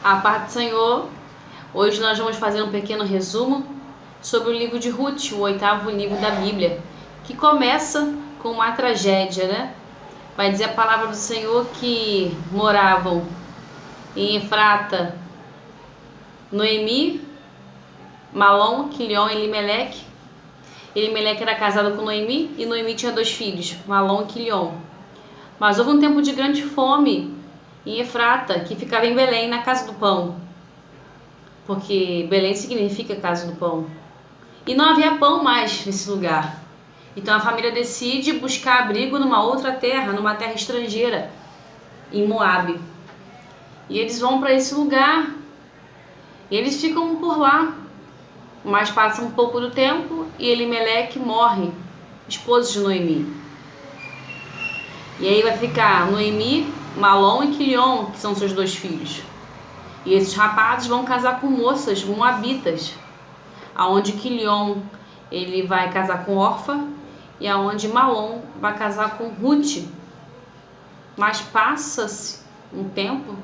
A paz do Senhor. Hoje nós vamos fazer um pequeno resumo sobre o livro de Ruth, o 8º livro da Bíblia, que começa com uma tragédia, né? Vai dizer a palavra do Senhor que moravam em Efrata Noemi, Malom, Quilion e Elimeleque. Elimeleque era casado com Noemi e Noemi tinha 2 filhos, Malom e Quilion. Mas houve um tempo de grande fome em Efrata, que ficava em Belém, na casa do pão, porque Belém significa casa do pão. E não havia pão mais nesse lugar. Então a família decide buscar abrigo numa outra terra, numa terra estrangeira, em Moabe. E eles vão para esse lugar, e eles ficam por lá. Mas passa um pouco do tempo e Elimeleque morre, esposo de Noemi. E aí vai ficar Noemi, Malom e Quilion, que são seus 2 filhos. E esses rapazes vão casar com moças moabitas, aonde Quilion ele vai casar com Orfa e aonde Malom vai casar com Ruth. Mas passa-se um tempo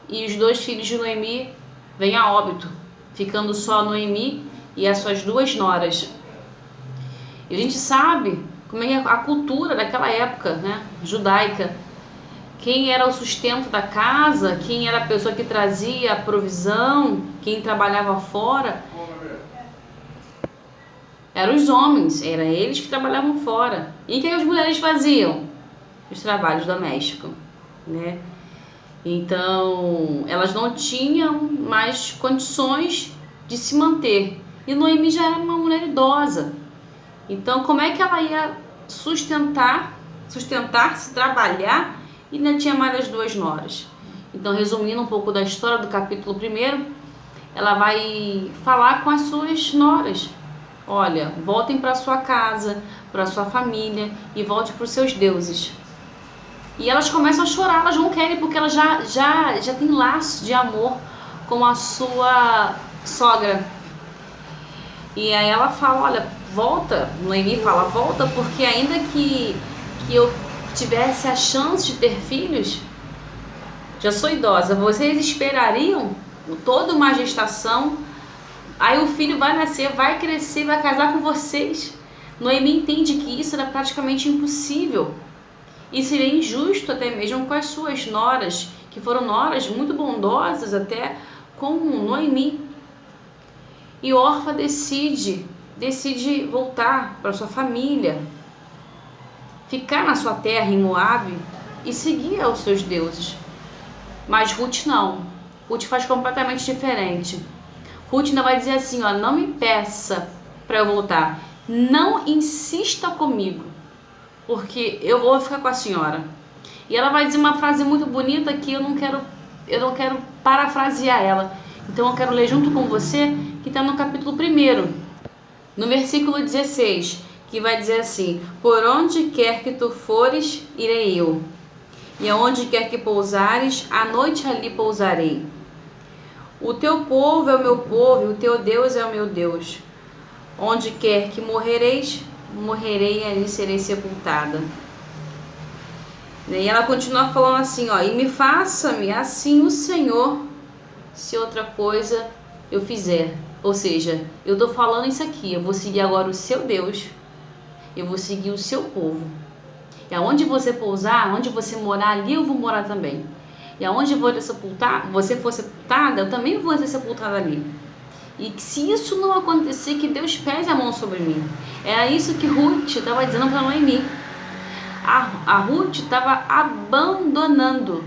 e os 2 filhos de Noemi vêm a óbito, ficando só Noemi e as suas 2 noras. E a gente sabe como é a cultura daquela época, né, judaica. Quem era o sustento da casa, quem era a pessoa que trazia a provisão, quem trabalhava fora, eram os homens, eram eles que trabalhavam fora. E o que as mulheres faziam? Os trabalhos domésticos, né? Então, elas não tinham mais condições de se manter. E Noemi já era uma mulher idosa. Então, como é que ela ia sustentar-se, trabalhar, e ainda tinha mais as 2 noras? Então, resumindo um pouco da história do capítulo 1, ela vai falar com as suas noras. Olha, voltem para sua casa, para sua família e volte para os seus deuses. E elas começam a chorar, elas não querem, porque elas já têm laço de amor com a sua sogra. E aí ela fala, olha, volta, Noemi fala, volta, porque ainda que eu tivesse a chance de ter filhos, já sou idosa, vocês esperariam toda uma gestação, aí o filho vai nascer, vai crescer, vai casar com vocês. Noemi entende que isso era praticamente impossível e seria injusto até mesmo com as suas noras, que foram noras muito bondosas até com Noemi. E Orfa decide voltar para sua família, ficar na sua terra em Moabe e seguir aos seus deuses. Mas Ruth não. Ruth faz completamente diferente. Ruth ainda vai dizer assim, ó, não me peça para eu voltar, não insista comigo, porque eu vou ficar com a senhora. E ela vai dizer uma frase muito bonita que eu não quero parafrasear ela. Então eu quero ler junto com você, que está no capítulo 1, no versículo 16, que vai dizer assim: por onde quer que tu fores, irei eu, e aonde quer que pousares, à noite ali pousarei. O teu povo é o meu povo, e o teu Deus é o meu Deus. Onde quer que morrereis, morrerei e ali serei sepultada. E ela continua falando assim, ó, e me faça-me assim o Senhor, se outra coisa eu fizer. Ou seja, eu estou falando isso aqui, eu vou seguir agora o seu Deus, eu vou seguir o seu povo. E aonde você pousar, onde você morar, ali eu vou morar também. E aonde você for sepultada, eu também vou ser sepultada ali. E se isso não acontecer, que Deus pese a mão sobre mim. Era isso que Ruth estava dizendo para Noemi. A Ruth estava abandonando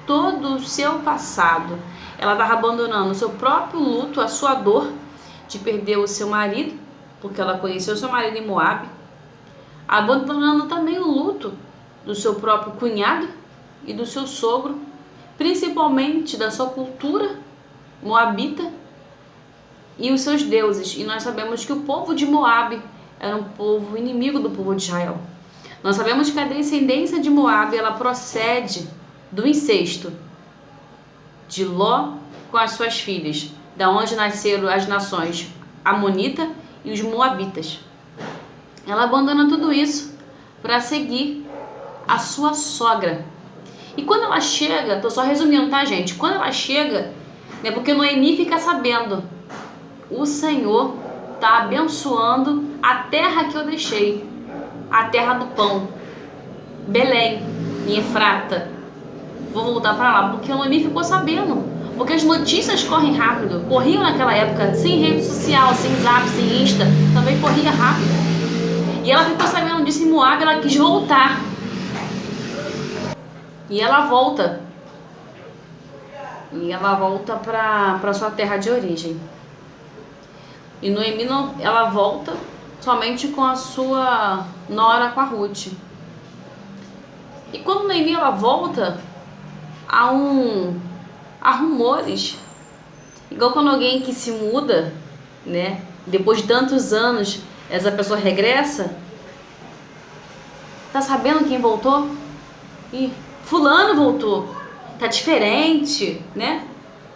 todo o seu passado. Ela estava abandonando o seu próprio luto, a sua dor de perder o seu marido, porque ela conheceu o seu marido em Moabe. Abandonando também o luto do seu próprio cunhado e do seu sogro, principalmente da sua cultura moabita e os seus deuses. E nós sabemos que o povo de Moabe era um povo inimigo do povo de Israel. Nós sabemos que a descendência de Moabe, ela procede do incesto de Ló com as suas filhas, da onde nasceram as nações Amonita e os Moabitas. Ela abandona tudo isso para seguir a sua sogra. E quando ela chega, tô só resumindo, tá, gente? Quando ela chega, né, porque Noemi fica sabendo, o Senhor tá abençoando a terra que eu deixei, a terra do pão, Belém, em Efrata. Vou voltar para lá, porque a Noemi ficou sabendo. Porque as notícias correm rápido. Corriam naquela época, sem rede social, sem Zap, sem Insta. Também corria rápido. E ela ficou sabendo disso em Moab, ela quis voltar. E ela volta. E ela volta para sua terra de origem. E Noemi, não, ela volta somente com a sua nora, com a Ruth. E quando Noemi ela volta, há rumores, igual quando alguém que se muda, né, depois de tantos anos, essa pessoa regressa, tá sabendo quem voltou? Ih, fulano voltou, tá diferente, né?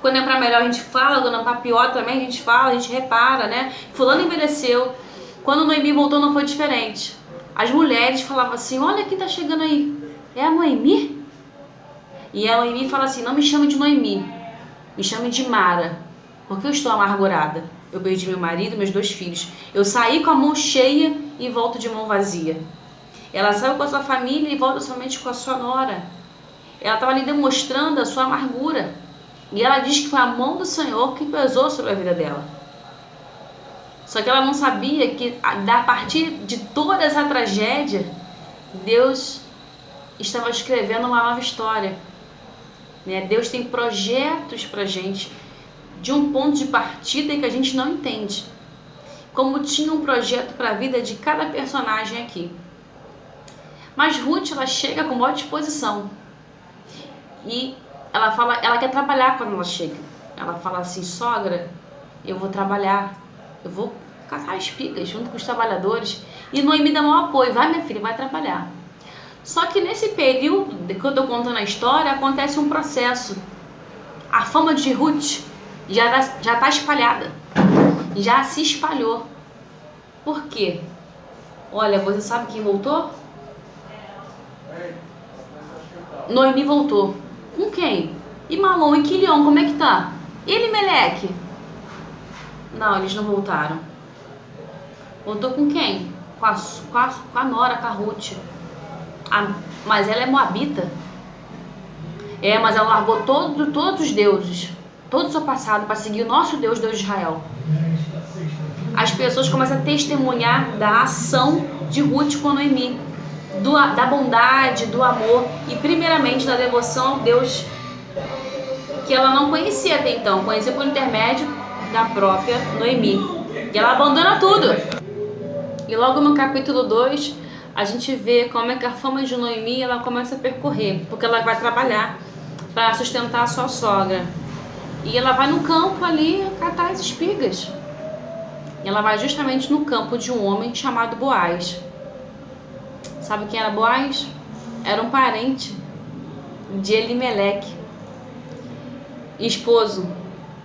Quando é pra melhor a gente fala, quando é pra pior também a gente fala, a gente repara, né? Fulano envelheceu. Quando Noemi voltou não foi diferente. As mulheres falavam assim, olha quem tá chegando aí, é a Noemi? E a Noemi fala assim, não me chame de Noemi, me chame de Mara, porque eu estou amargurada. Eu perdi meu marido e meus 2 filhos. Eu saí com a mão cheia e volto de mão vazia. Ela saiu com a sua família e volta somente com a sua nora. Ela estava ali demonstrando a sua amargura. E ela diz que foi a mão do Senhor que pesou sobre a vida dela. Só que ela não sabia que a partir de toda essa tragédia, Deus estava escrevendo uma nova história. Deus tem projetos pra gente de um ponto de partida que a gente não entende. Como tinha um projeto para a vida de cada personagem aqui. Mas Ruth, ela chega com boa disposição. E ela fala, ela quer trabalhar quando ela chega. Ela fala assim, sogra, eu vou trabalhar, eu vou catar espigas junto com os trabalhadores. E Noemi dá maior apoio, vai minha filha, vai trabalhar. Só que nesse período, quando eu conto na história, acontece um processo. A fama de Ruth já está espalhada, já se espalhou. Por quê? Olha, você sabe quem voltou? Noemi voltou. Com quem? E Malom e Quilion, como é que tá? Elimeleque? Não, eles não voltaram. Voltou com quem? Com a nora, com a Ruth. Mas ela é moabita. Mas ela largou todos os deuses, todo o seu passado, para seguir o nosso Deus, Deus de Israel. As pessoas começam a testemunhar da ação de Ruth com Noemi, da bondade, do amor e primeiramente da devoção ao Deus que ela não conhecia até então, conhecia por intermédio da própria Noemi. E ela abandona tudo. E logo no capítulo 2, a gente vê como é que a fama de Noemi ela começa a percorrer, porque ela vai trabalhar para sustentar a sua sogra. E ela vai no campo ali catar as espigas. E ela vai justamente no campo de um homem chamado Boaz. Sabe quem era Boaz? Era um parente de Elimeleque, esposo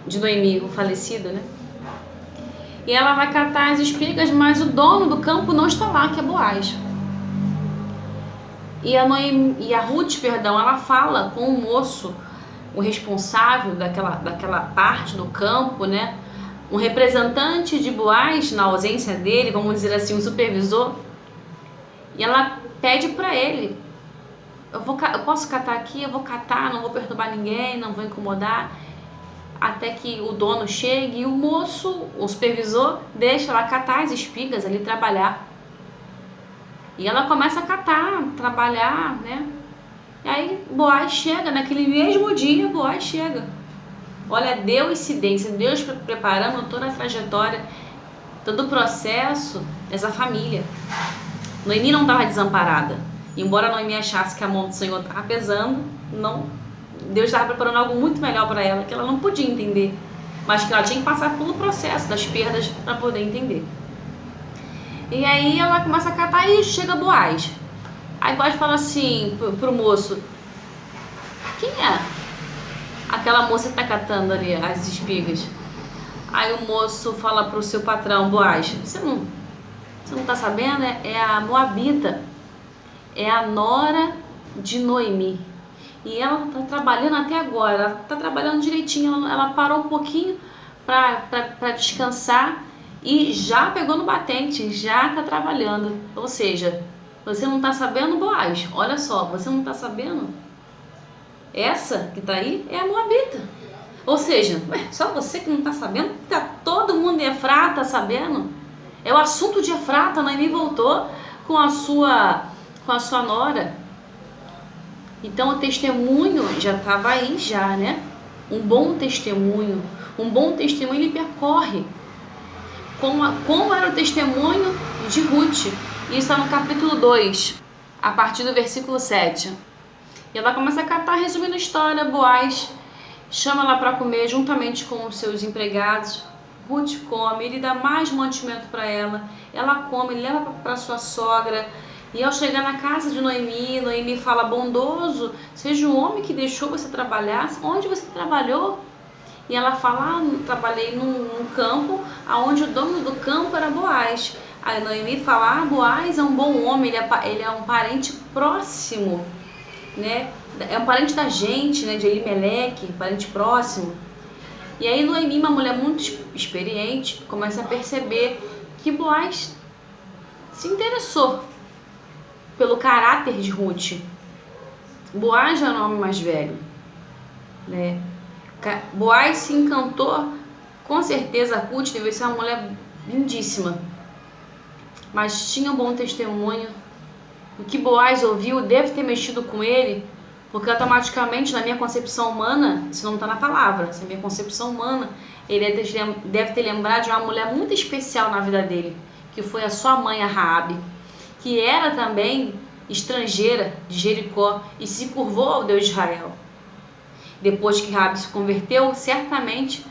de Noemi, o falecido, né? E ela vai catar as espigas, mas o dono do campo não está lá, que é Boaz. E a Ruth, ela fala com o moço, o responsável daquela parte do campo, né? Um representante de Boaz, na ausência dele, vamos dizer assim, um supervisor. E ela pede para ele, eu posso catar aqui, eu vou catar, não vou perturbar ninguém, não vou incomodar, até que o dono chegue. E o moço, o supervisor, deixa ela catar as espigas ali, trabalhar. E ela começa a catar, trabalhar, né? E aí Boaz chega, naquele mesmo dia Boaz chega. Olha, deu incidência, Deus preparando toda a trajetória, todo o processo dessa família. Noemi não estava desamparada. Embora Noemi achasse que a mão do Senhor estava pesando, não, Deus estava preparando algo muito melhor para ela, que ela não podia entender, mas que ela tinha que passar pelo processo das perdas para poder entender. E aí ela começa a catar e chega Boaz. Aí Boaz fala assim pro moço, quem é aquela moça que tá catando ali as espigas? Aí o moço fala pro seu patrão, Boaz, você não tá sabendo? É a moabita, é a nora de Noemi. E ela está trabalhando até agora, ela está trabalhando direitinho, ela parou um pouquinho para descansar e já pegou no batente, já está trabalhando. Ou seja, você não está sabendo, Boaz? Olha só, você não está sabendo? Essa que está aí é a Moabita. Ou seja, só você que não está sabendo? Tá todo mundo em Efrata sabendo? É o assunto de Efrata, Noemi voltou com a sua nora. Então o testemunho já estava aí já, né? Um bom testemunho ele percorre. Como era o testemunho de Ruth. Isso está no capítulo 2, a partir do versículo 7. E ela começa a catar, resumindo a história. Boaz chama ela para comer juntamente com os seus empregados. Ruth come, ele dá mais mantimento para ela. Ela come, ele leva para sua sogra. E ao chegar na casa de Noemi, Noemi fala: bondoso, seja o homem que deixou você trabalhar. Onde você trabalhou? E ela fala: trabalhei num campo, onde o dono do campo era Boaz. Aí Noemi fala: Boaz é um bom homem, ele é um parente próximo, né? É um parente da gente, né? De Elimeleque, parente próximo. E aí Noemi, uma mulher muito experiente, começa a perceber que Boaz se interessou pelo caráter de Ruth. Boaz era um homem mais velho, né? Boaz se encantou, com certeza Ruth deve ser uma mulher lindíssima, mas tinha um bom testemunho. O que Boaz ouviu deve ter mexido com ele, porque automaticamente na minha concepção humana, isso não está na palavra, essa é a minha concepção humana, ele deve ter lembrado de uma mulher muito especial na vida dele, que foi a sua mãe, a Raabe, que era também estrangeira de Jericó e se curvou ao Deus de Israel. Depois que Raabe se converteu, certamente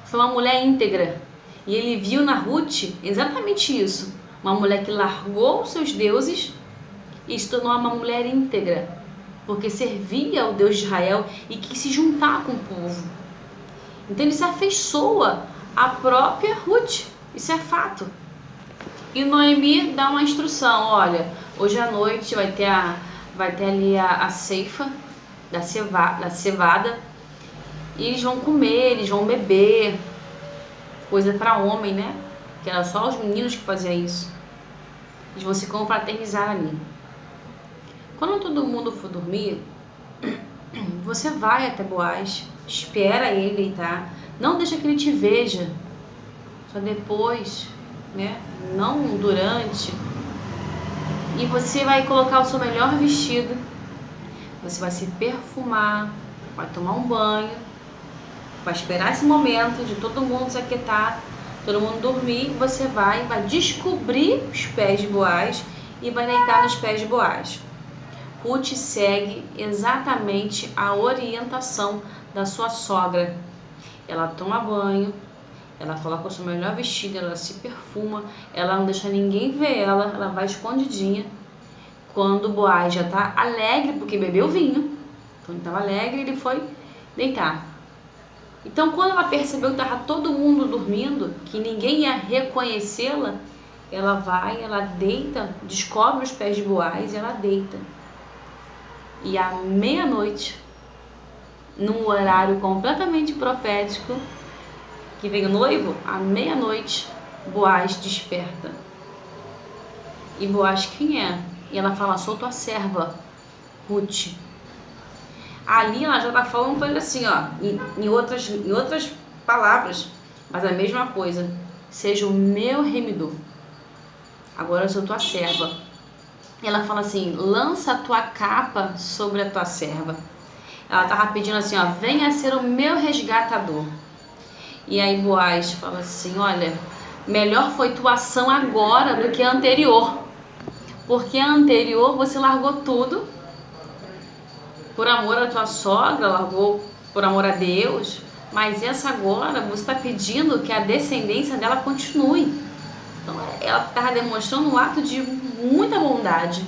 foi uma mulher íntegra. E ele viu na Ruth exatamente isso. Uma mulher que largou os seus deuses e se tornou uma mulher íntegra, porque servia ao Deus de Israel e quis se juntar com o povo. Então ele se afeiçoa à própria Ruth. Isso é fato. E Noemi dá uma instrução: olha, hoje à noite vai ter ali a ceifa da cevada, e eles vão comer, eles vão beber, coisa para homem, né? Que era só os meninos que faziam isso. Eles vão se confraternizar ali. Quando todo mundo for dormir, você vai até Boaz, espera ele deitar, não deixa que ele te veja, só depois, né? Não durante. E você vai colocar o seu melhor vestido, você vai se perfumar, vai tomar um banho, vai esperar esse momento de todo mundo se aquietar, todo mundo dormir. Você vai descobrir os pés de Boaz e vai deitar nos pés de Boaz. Ruth segue exatamente a orientação da sua sogra. Ela toma banho, ela coloca o seu melhor vestido, ela se perfuma, ela não deixa ninguém ver ela vai escondidinha. Quando Boaz já está alegre, porque bebeu vinho, então ele estava alegre, ele foi deitar. Então quando ela percebeu que estava todo mundo dormindo, que ninguém ia reconhecê-la, ela deita, descobre os pés de Boaz e ela deita. E à meia-noite, num horário completamente profético, que vem o noivo, à meia-noite, Boaz desperta. E Boaz, quem é? E ela fala: sou tua serva, Ruth. Ali ela já está falando para ele assim, ó, em outras palavras, mas a mesma coisa: seja o meu remidor. Agora eu sou tua serva. Ela fala assim: lança a tua capa sobre a tua serva. Ela estava pedindo assim, ó: venha ser o meu resgatador. E aí Boaz fala assim: olha, melhor foi tua ação agora do que a anterior, porque a anterior você largou tudo por amor à tua sogra, largou por amor a Deus, mas essa agora você está pedindo que a descendência dela continue. Então ela estava demonstrando um ato de muita bondade.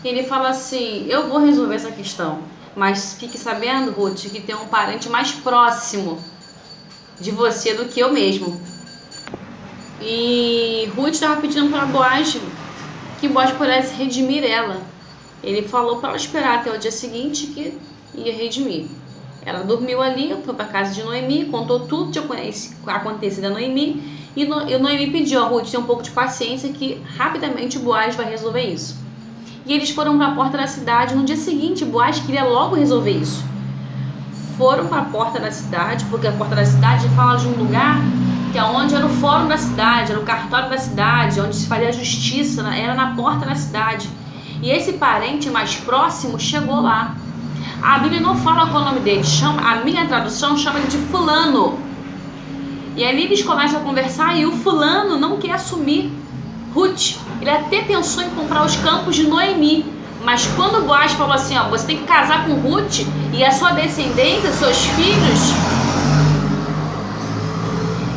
Ele fala assim: eu vou resolver essa questão, mas fique sabendo, Ruth, que tem um parente mais próximo de você do que eu mesmo. E Ruth estava pedindo para Boaz que Boaz pudesse redimir ela. Ele falou para ela esperar até o dia seguinte que ia redimir. Ela dormiu ali, foi para casa de Noemi, contou tudo que tinha acontecido a Noemi, e Noemi pediu a Ruth ter um pouco de paciência que rapidamente Boaz vai resolver isso. E eles foram para a porta da cidade. No dia seguinte, Boaz queria logo resolver isso. Foram para a porta da cidade, porque a porta da cidade fala de um lugar que é onde era o fórum da cidade, era o cartório da cidade, onde se fazia a justiça, era na porta da cidade. E esse parente mais próximo chegou lá. A Bíblia não fala qual é o nome dele, a minha tradução chama ele de fulano. E ali eles começam a conversar e o fulano não quer assumir Ruth. Ele até pensou em comprar os campos de Noemi. Mas quando Boaz falou assim, ó, você tem que casar com Ruth e a sua descendência, seus filhos,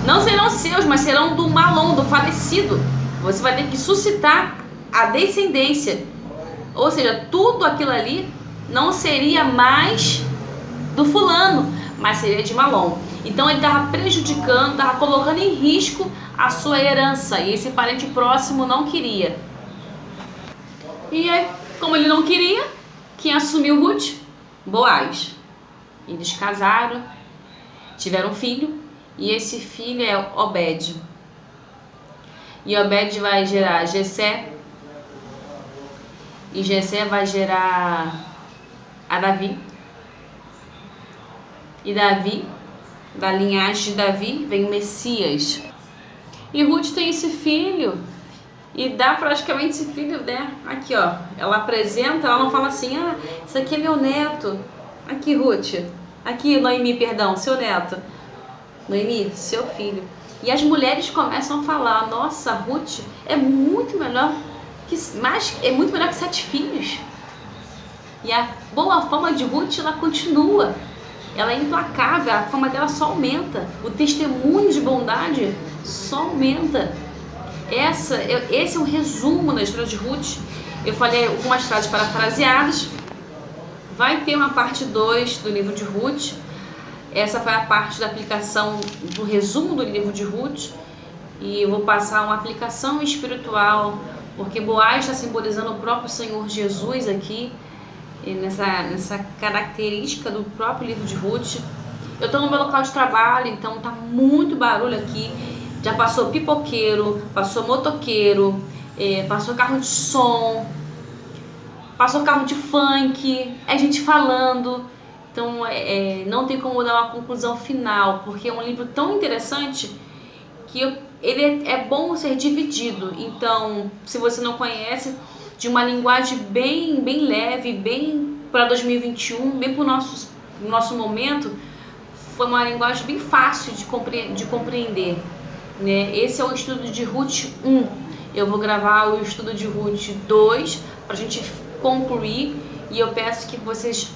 não serão seus, mas serão do Malom, do falecido. Você vai ter que suscitar a descendência. Ou seja, tudo aquilo ali não seria mais do fulano, mas seria de Malom. Então ele estava prejudicando, estava colocando em risco a sua herança. E esse parente próximo não queria. E aí, como ele não queria, quem assumiu Ruth? Boaz. Eles casaram, tiveram um filho, e esse filho é Obed. E Obed vai gerar Jessé, e Jessé vai gerar a Davi. E Davi, da linhagem de Davi, vem o Messias. E Ruth tem esse filho, e dá praticamente esse filho, né? Aqui, ó, ela apresenta, ela não fala assim, ah, isso aqui é meu neto. Aqui, Ruth. Aqui, Noemi, perdão, seu neto. Noemi, seu filho. E as mulheres começam a falar, nossa, Ruth é muito melhor que 7 filhos. E a boa fama de Ruth, ela continua. Ela é implacável, a fama dela só aumenta. O testemunho de bondade só aumenta. Esse é um resumo da história de Ruth. Eu falei algumas frases parafraseadas. Vai ter uma parte 2 do livro de Ruth. Essa foi a parte da aplicação do resumo do livro de Ruth. E eu vou passar uma aplicação espiritual, porque Boaz está simbolizando o próprio Senhor Jesus aqui, nessa característica do próprio livro de Ruth. Eu estou no meu local de trabalho, então tá muito barulho aqui. Já passou pipoqueiro, passou motoqueiro, passou carro de som, passou carro de funk, é gente falando. Então não tem como dar uma conclusão final, porque é um livro tão interessante que ele é bom ser dividido. Então, se você não conhece, de uma linguagem bem leve, bem para 2021, bem para o nosso momento, foi uma linguagem bem fácil de compreender, né? Esse é o estudo de Ruth 1. Eu vou gravar o estudo de Ruth 2 para a gente concluir, e eu peço que vocês